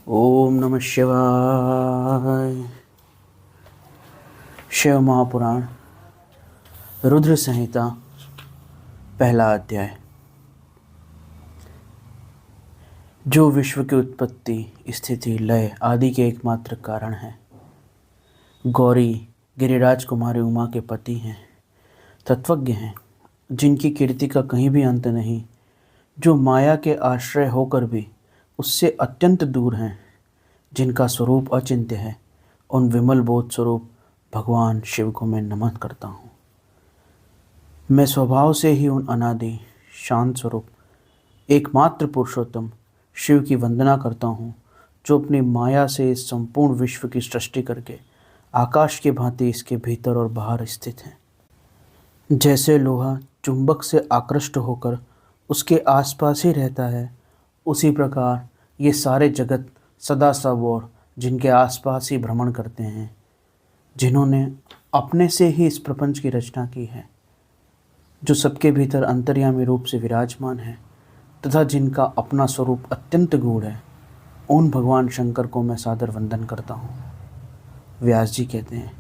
ओम नमः शिवाय। शिव महापुराण रुद्र संहिता पहला अध्याय। जो विश्व की उत्पत्ति, स्थिति, लय आदि के एकमात्र कारण है। गौरी गिरिराज कुमारी उमा के पति हैं, तत्वज्ञ हैं, जिनकी कीर्ति का कहीं भी अंत नहीं, जो माया के आश्रय होकर भी उससे अत्यंत दूर हैं, जिनका स्वरूप अचिंत्य है, उन विमल बोध स्वरूप भगवान शिव को मैं नमन करता हूँ। मैं स्वभाव से ही उन अनादि शांत स्वरूप एकमात्र पुरुषोत्तम शिव की वंदना करता हूँ, जो अपनी माया से इस संपूर्ण विश्व की सृष्टि करके आकाश के भांति इसके भीतर और बाहर स्थित हैं। जैसे लोहा चुंबक से आकृष्ट होकर उसके आसपास ही रहता है, उसी प्रकार ये सारे जगत सदा सब और जिनके आसपास ही भ्रमण करते हैं, जिन्होंने अपने से ही इस प्रपंच की रचना की है, जो सबके भीतर अंतर्यामी रूप से विराजमान है तथा जिनका अपना स्वरूप अत्यंत गूढ़ है, उन भगवान शंकर को मैं सादर वंदन करता हूँ। व्यास जी कहते हैं,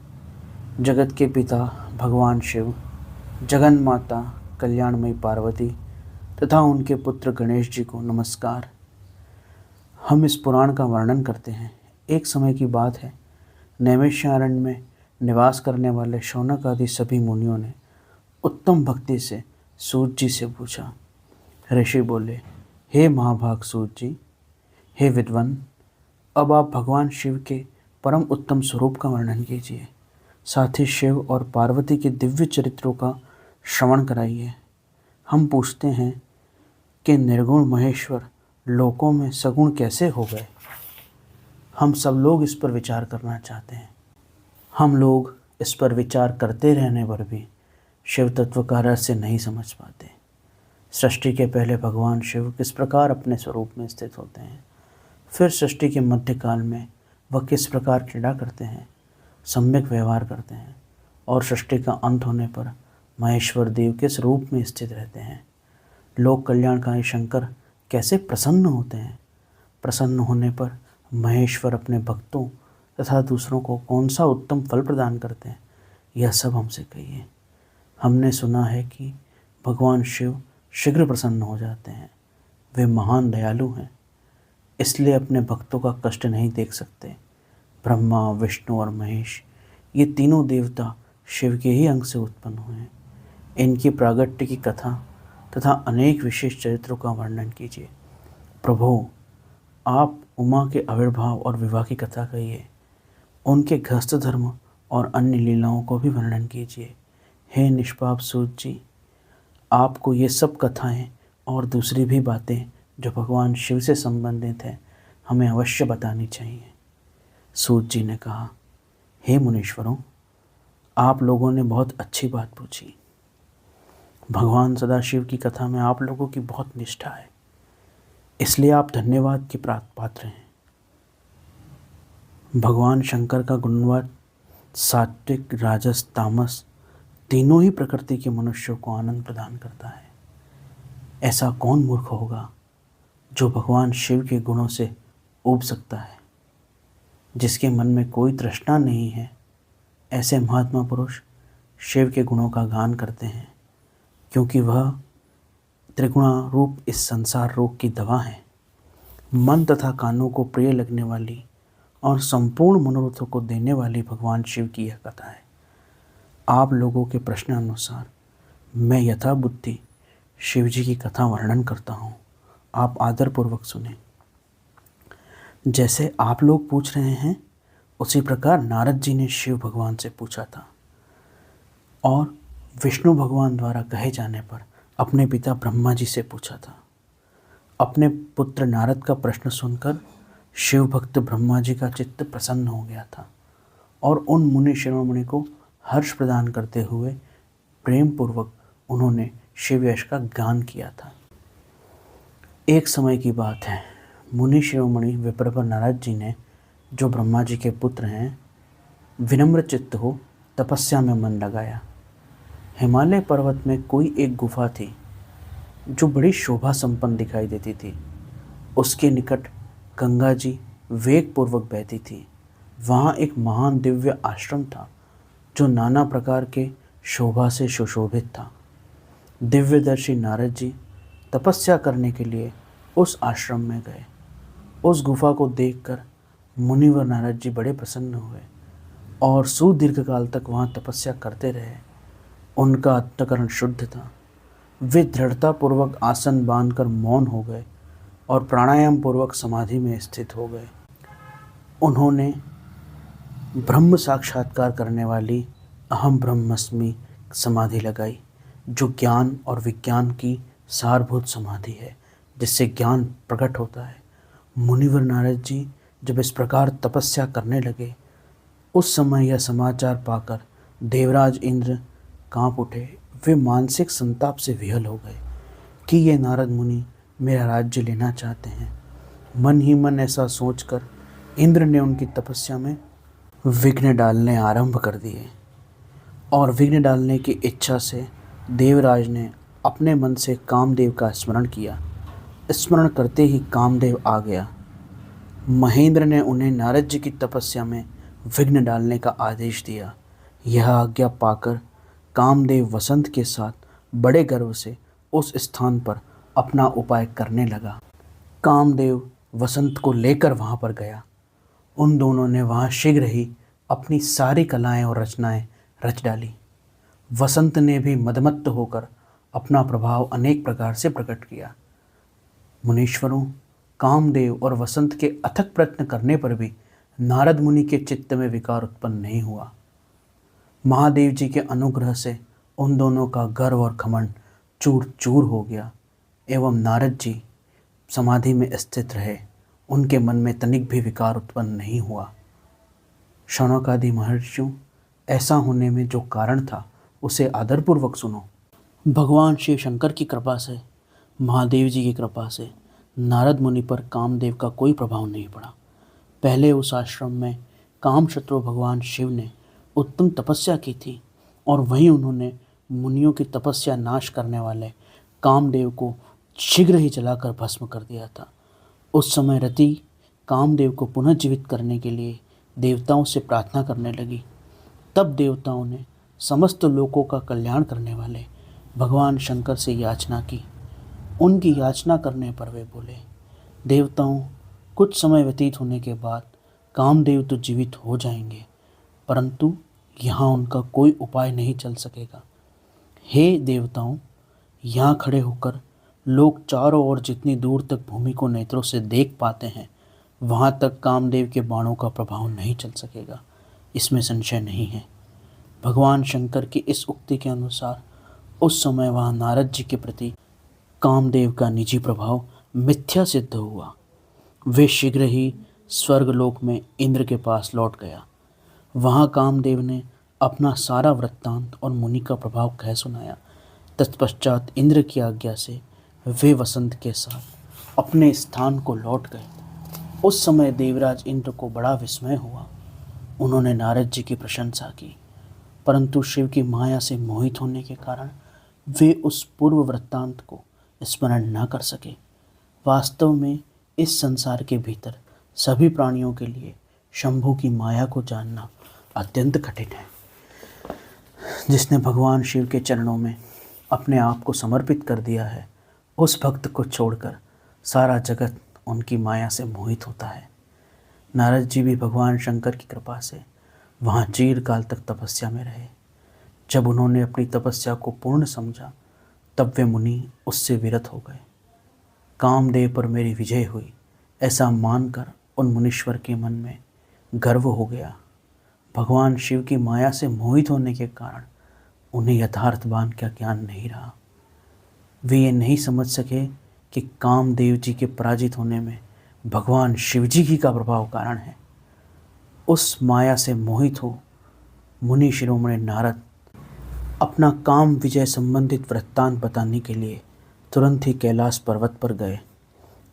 जगत के पिता भगवान शिव, जगन माता कल्याणमयी पार्वती तथा उनके पुत्र गणेश जी को नमस्कार। हम इस पुराण का वर्णन करते हैं। एक समय की बात है, नैमिषारण्य में निवास करने वाले शौनक आदि सभी मुनियों ने उत्तम भक्ति से सूत जी से पूछा। ऋषि बोले, हे महाभाग सूत जी, हे विद्वान, अब आप भगवान शिव के परम उत्तम स्वरूप का वर्णन कीजिए, साथ ही शिव और पार्वती के दिव्य चरित्रों का श्रवण कराइए। हम पूछते हैं कि निर्गुण महेश्वर लोकों में सगुण कैसे हो गए। हम सब लोग इस पर विचार करना चाहते हैं। हम लोग इस पर विचार करते रहने पर भी शिव तत्व का रहस्य नहीं समझ पाते। सृष्टि के पहले भगवान शिव किस प्रकार अपने स्वरूप में स्थित होते हैं, फिर सृष्टि के मध्यकाल में वह किस प्रकार क्रीड़ा करते हैं, सम्यक व्यवहार करते हैं, और सृष्टि का अंत होने पर महेश्वर देव किस रूप में स्थित रहते हैं। लोक कल्याणकारी शंकर कैसे प्रसन्न होते हैं। प्रसन्न होने पर महेश्वर अपने भक्तों तथा दूसरों को कौन सा उत्तम फल प्रदान करते हैं, यह सब हमसे कहिए। हमने सुना है कि भगवान शिव शीघ्र प्रसन्न हो जाते हैं। वे महान दयालु हैं, इसलिए अपने भक्तों का कष्ट नहीं देख सकते। ब्रह्मा, विष्णु और महेश, ये तीनों देवता शिव के ही अंग से उत्पन्न हुए हैं। इनकी प्रागट्य की कथा तथा अनेक विशेष चरित्रों का वर्णन कीजिए। प्रभु, आप उमा के आविर्भाव और विवाह की कथा कहिए। उनके गृहस्थ धर्म और अन्य लीलाओं को भी वर्णन कीजिए। हे निष्पाप सूत जी, आपको ये सब कथाएं और दूसरी भी बातें जो भगवान शिव से संबंधित है, हमें अवश्य बतानी चाहिए। सूत जी ने कहा, हे मुनीश्वरों, आप लोगों ने बहुत अच्छी बात पूछी। भगवान सदाशिव की कथा में आप लोगों की बहुत निष्ठा है, इसलिए आप धन्यवाद के पात्र हैं। भगवान शंकर का गुणवाद सात्विक, राजस, तामस तीनों ही प्रकृति के मनुष्यों को आनंद प्रदान करता है। ऐसा कौन मूर्ख होगा जो भगवान शिव के गुणों से ऊब सकता है। जिसके मन में कोई तृष्णा नहीं है, ऐसे महात्मा पुरुष शिव के गुणों का गान करते हैं, क्योंकि वह त्रिगुणा रूप इस संसार रोग की दवा है। मन तथा कानों को प्रिय लगने वाली और संपूर्ण मनोरथों को देने वाली भगवान शिव की यह कथा है। आप लोगों के प्रश्नानुसार मैं यथा बुद्धि शिव जी की कथा वर्णन करता हूँ। आप आदरपूर्वक सुने। जैसे आप लोग पूछ रहे हैं, उसी प्रकार नारद जी ने शिव भगवान से पूछा था, और विष्णु भगवान द्वारा कहे जाने पर अपने पिता ब्रह्मा जी से पूछा था। अपने पुत्र नारद का प्रश्न सुनकर शिव भक्त ब्रह्मा जी का चित्त प्रसन्न हो गया था, और उन मुनि शिरोमणि को हर्ष प्रदान करते हुए प्रेम पूर्वक उन्होंने शिव यश का गान किया था। एक समय की बात है, मुनि शिरोमणि विप्रवर नारद जी ने, जो ब्रह्मा जी के पुत्र हैं, विनम्र चित्त हो तपस्या में मन लगाया। हिमालय पर्वत में कोई एक गुफा थी जो बड़ी शोभा संपन्न दिखाई देती थी। उसके निकट गंगा जी वेगपूर्वक बहती थी। वहाँ एक महान दिव्य आश्रम था जो नाना प्रकार के शोभा से सुशोभित था। दिव्यदर्शी नारद जी तपस्या करने के लिए उस आश्रम में गए। उस गुफा को देखकर मुनिवर नारद जी बड़े प्रसन्न हुए और सुदीर्घ काल तक वहाँ तपस्या करते रहे। उनका अंतःकरण शुद्ध था। वे दृढ़तापूर्वक आसन बांधकर मौन हो गए और प्राणायाम पूर्वक समाधि में स्थित हो गए। उन्होंने ब्रह्म साक्षात्कार करने वाली अहम ब्रह्मस्मि समाधि लगाई, जो ज्ञान और विज्ञान की सारभूत समाधि है, जिससे ज्ञान प्रकट होता है। मुनिवर नारद जी जब इस प्रकार तपस्या करने लगे, उस समय यह समाचार पाकर देवराज इंद्र कांप उठे। वे मानसिक संताप से विहल हो गए कि ये नारद मुनि मेरा राज्य लेना चाहते हैं। मन ही मन ऐसा सोचकर इंद्र ने उनकी तपस्या में विघ्न डालने आरंभ कर दिए और विघ्न डालने की इच्छा से देवराज ने अपने मन से कामदेव का स्मरण किया। स्मरण करते ही कामदेव आ गया। महेंद्र ने उन्हें नारद जी की तपस्या में विघ्न डालने का आदेश दिया। यह आज्ञा पाकर कामदेव वसंत के साथ बड़े गर्व से उस स्थान पर अपना उपाय करने लगा। कामदेव वसंत को लेकर वहाँ पर गया। उन दोनों ने वहाँ शीघ्र ही अपनी सारी कलाएं और रचनाएं रच डाली। वसंत ने भी मदमत्त होकर अपना प्रभाव अनेक प्रकार से प्रकट किया। मुनीश्वरों, कामदेव और वसंत के अथक प्रयत्न करने पर भी नारद मुनि के चित्त में विकार उत्पन्न नहीं हुआ। महादेव जी के अनुग्रह से उन दोनों का गर्व और घमंड चूर चूर हो गया एवं नारद जी समाधि में स्थित रहे। उनके मन में तनिक भी विकार उत्पन्न नहीं हुआ। शौनकादि महर्षियों, ऐसा होने में जो कारण था उसे आदरपूर्वक सुनो। भगवान शिव शंकर की कृपा से, महादेव जी की कृपा से नारद मुनि पर कामदेव का कोई प्रभाव नहीं पड़ा। पहले उस आश्रम में कामशत्रु भगवान शिव ने उत्तम तपस्या की थी और वहीं उन्होंने मुनियों की तपस्या नाश करने वाले कामदेव को शीघ्र ही जलाकर भस्म कर दिया था। उस समय रति कामदेव को पुनः जीवित करने के लिए देवताओं से प्रार्थना करने लगी। तब देवताओं ने समस्त लोकों का कल्याण करने वाले भगवान शंकर से याचना की। उनकी याचना करने पर वे बोले, देवताओं, कुछ समय व्यतीत होने के बाद कामदेव तो जीवित हो जाएंगे, परंतु यहाँ उनका कोई उपाय नहीं चल सकेगा। हे देवताओं, यहाँ खड़े होकर लोग चारों ओर जितनी दूर तक भूमि को नेत्रों से देख पाते हैं, वहाँ तक कामदेव के बाणों का प्रभाव नहीं चल सकेगा, इसमें संशय नहीं है। भगवान शंकर की इस उक्ति के अनुसार उस समय वहाँ नारद जी के प्रति कामदेव का निजी प्रभाव मिथ्या सिद्ध हुआ। वे शीघ्र ही स्वर्गलोक में इंद्र के पास लौट गया। वहाँ कामदेव ने अपना सारा वृत्तांत और मुनि का प्रभाव कह सुनाया। तत्पश्चात इंद्र की आज्ञा से वे वसंत के साथ अपने स्थान को लौट गए। उस समय देवराज इंद्र को बड़ा विस्मय हुआ। उन्होंने नारद जी की प्रशंसा की, परंतु शिव की माया से मोहित होने के कारण वे उस पूर्व वृत्तांत को स्मरण न कर सके। वास्तव में इस संसार के भीतर सभी प्राणियों के लिए शंभु की माया को जानना अत्यंत कठिन है। जिसने भगवान शिव के चरणों में अपने आप को समर्पित कर दिया है, उस भक्त को छोड़कर सारा जगत उनकी माया से मोहित होता है। नारद जी भी भगवान शंकर की कृपा से वहाँ चिरकाल तक तपस्या में रहे। जब उन्होंने अपनी तपस्या को पूर्ण समझा, तब वे मुनि उससे विरत हो गए। कामदेव पर मेरी विजय हुई, ऐसा मानकर उन मुनीश्वर के मन में गर्व हो गया। भगवान शिव की माया से मोहित होने के कारण उन्हें यथार्थवान का ज्ञान नहीं रहा। वे ये नहीं समझ सके कि कामदेव जी के पराजित होने में भगवान शिव जी की का प्रभाव कारण है। उस माया से मोहित हो मुनि शिरोमणि नारद अपना काम विजय संबंधित वृत्तांत बताने के लिए तुरंत ही कैलाश पर्वत पर गए।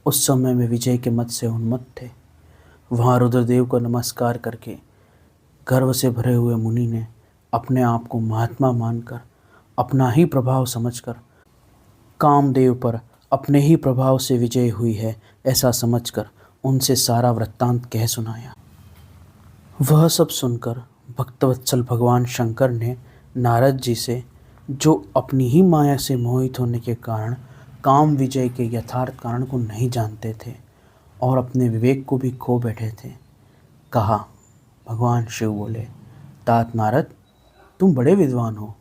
उस समय में विजय के मत से उन्मत्त थे। वहाँ रुद्रदेव को नमस्कार करके गर्व से भरे हुए मुनि ने अपने आप को महात्मा मानकर, अपना ही प्रभाव समझकर, कामदेव पर अपने ही प्रभाव से विजय हुई है ऐसा समझकर उनसे सारा वृत्तांत कह सुनाया। वह सब सुनकर भक्तवत्सल भगवान शंकर ने नारद जी से, जो अपनी ही माया से मोहित होने के कारण काम विजय के यथार्थ कारण को नहीं जानते थे और अपने विवेक को भी खो बैठे थे, कहा। भगवान शिव बोले, तात नारद, तुम बड़े विद्वान हो,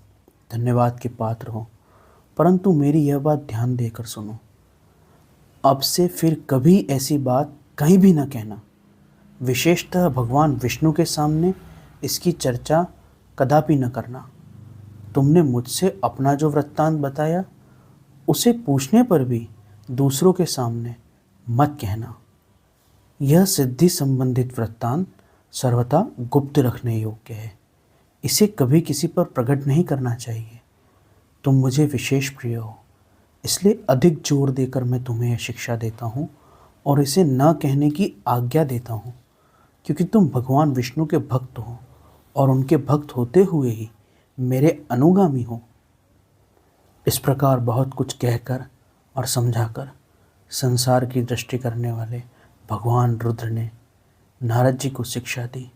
धन्यवाद के पात्र हो, परंतु मेरी यह बात ध्यान देकर सुनो। अब से फिर कभी ऐसी बात कहीं भी न कहना, विशेषतः भगवान विष्णु के सामने इसकी चर्चा कदापि न करना। तुमने मुझसे अपना जो वृत्तांत बताया उसे पूछने पर भी दूसरों के सामने मत कहना। यह सिद्धि संबंधित वृत्तांत सर्वथा गुप्त रखने योग्य है, इसे कभी किसी पर प्रकट नहीं करना चाहिए। तुम मुझे विशेष प्रिय हो, इसलिए अधिक जोर देकर मैं तुम्हें यह शिक्षा देता हूँ और इसे न कहने की आज्ञा देता हूँ, क्योंकि तुम भगवान विष्णु के भक्त हो और उनके भक्त होते हुए ही मेरे अनुगामी हो। इस प्रकार बहुत कुछ कहकर और समझाकर संसार की दृष्टि करने वाले भगवान रुद्र ने नारद जी को शिक्षा दी।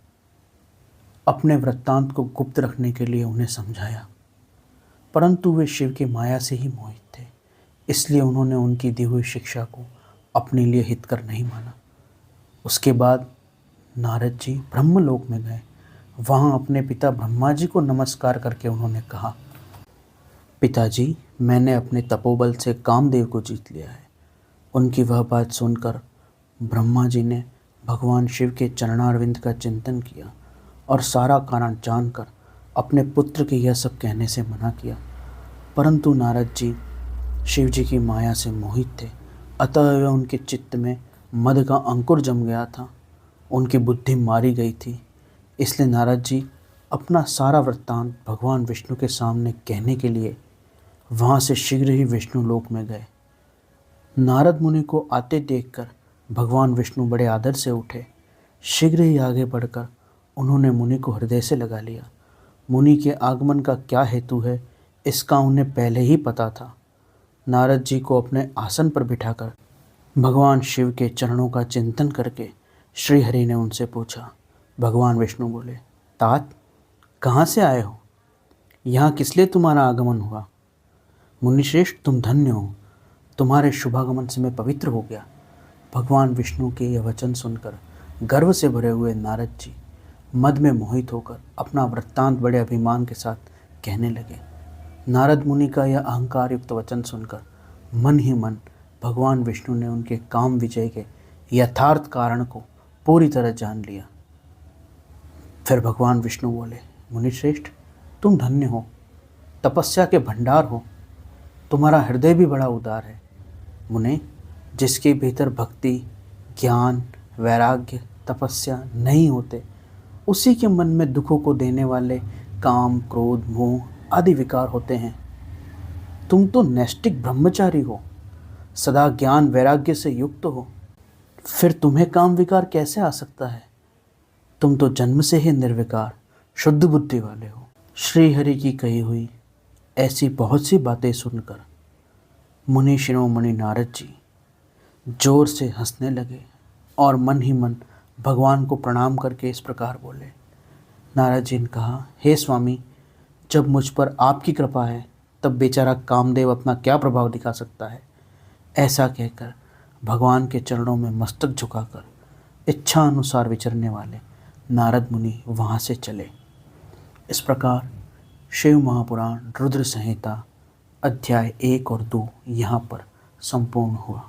अपने वृत्तांत को गुप्त रखने के लिए उन्हें समझाया, परंतु वे शिव की माया से ही मोहित थे, इसलिए उन्होंने उनकी दी हुई शिक्षा को अपने लिए हितकर नहीं माना। उसके बाद नारद जी ब्रह्मलोक में गए। वहाँ अपने पिता ब्रह्मा जी को नमस्कार करके उन्होंने कहा, पिताजी, मैंने अपने तपोबल से कामदेव को जीत लिया है। उनकी वह बात सुनकर ब्रह्मा जी ने भगवान शिव के चरणारविंद का चिंतन किया और सारा कारण जानकर अपने पुत्र के यह सब कहने से मना किया, परंतु नारद जी शिव जी की माया से मोहित थे, अतः उनके चित्त में मद का अंकुर जम गया था, उनकी बुद्धि मारी गई थी। इसलिए नारद जी अपना सारा वृत्तांत भगवान विष्णु के सामने कहने के लिए वहाँ से शीघ्र ही विष्णु लोक में गए। नारद मुनि को आते देखकर भगवान विष्णु बड़े आदर से उठे। शीघ्र ही आगे बढ़कर उन्होंने मुनि को हृदय से लगा लिया। मुनि के आगमन का क्या हेतु है, इसका उन्हें पहले ही पता था। नारद जी को अपने आसन पर बिठाकर भगवान शिव के चरणों का चिंतन करके श्रीहरि ने उनसे पूछा। भगवान विष्णु बोले, तात, कहाँ से आए हो? यहाँ किस लिए तुम्हारा आगमन हुआ? मुनिश्रेष्ठ, तुम धन्य हो, तुम्हारे शुभागमन से मैं पवित्र हो गया। भगवान विष्णु के यह वचन सुनकर गर्व से भरे हुए नारद जी मद में मोहित होकर अपना वृत्तांत बड़े अभिमान के साथ कहने लगे। नारद मुनि का यह अहंकार युक्त वचन सुनकर मन ही मन भगवान विष्णु ने उनके काम विजय के यथार्थ कारण को पूरी तरह जान लिया। फिर भगवान विष्णु बोले, मुनिश्रेष्ठ, तुम धन्य हो, तपस्या के भंडार हो, तुम्हारा हृदय भी बड़ा उदार है। मुने, जिसके भीतर भक्ति, ज्ञान, वैराग्य, तपस्या नहीं होते, उसी के मन में दुखों को देने वाले काम, क्रोध, मोह आदि विकार होते हैं। तुम तो नैष्टिक ब्रह्मचारी हो, सदा ज्ञान वैराग्य से युक्त हो, फिर तुम्हें काम विकार कैसे आ सकता है? तुम तो जन्म से ही निर्विकार शुद्ध बुद्धि वाले हो। श्री हरि की कही हुई ऐसी बहुत सी बातें सुनकर मुनि शिरोमणि नारद जी जोर से हंसने लगे और मन ही मन भगवान को प्रणाम करके इस प्रकार बोले। नारद जी ने कहा, हे स्वामी, जब मुझ पर आपकी कृपा है तब बेचारा कामदेव अपना क्या प्रभाव दिखा सकता है। ऐसा कहकर भगवान के चरणों में मस्तक झुकाकर इच्छा अनुसार विचरने वाले नारद मुनि वहाँ से चले। इस प्रकार शिव महापुराण रुद्र संहिता अध्याय 1 और 2 यहाँ पर संपूर्ण हुआ।